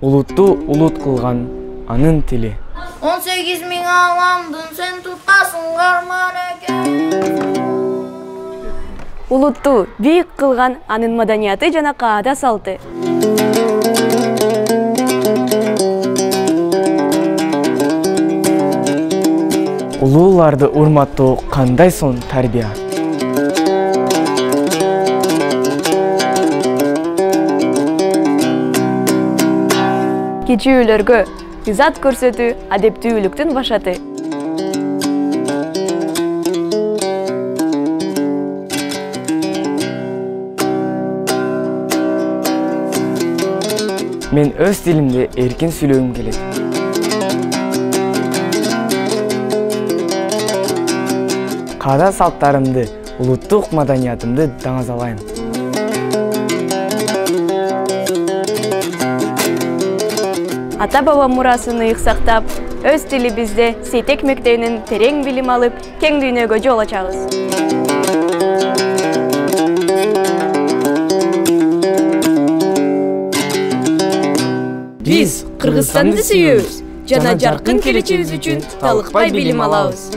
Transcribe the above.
Улутты улут кылган анын тили. 18 bin alamdın sen tutasın garman eкен. Улутты бийик кылган анын маданияты жана каада салты. Улууларды урматтоо кандай сон тарбия? Кичүүлөргө изат көрсөтүү адептүүлүктүн башаты. Мен өз тилимде эркин сүйлөгүм келет. Каада салттарымды, улуттук маданиятымды даңазалайм. Ата-баба мурасын ыйык сактап, өз тилибизде Сейтек мектебинен терең билим алып, кең дүйнөгө жол ачабыз. Биз Кыргызстанды сүйөбүз жана жаркын келечегибиз үчүн талыкпай билим алабыз.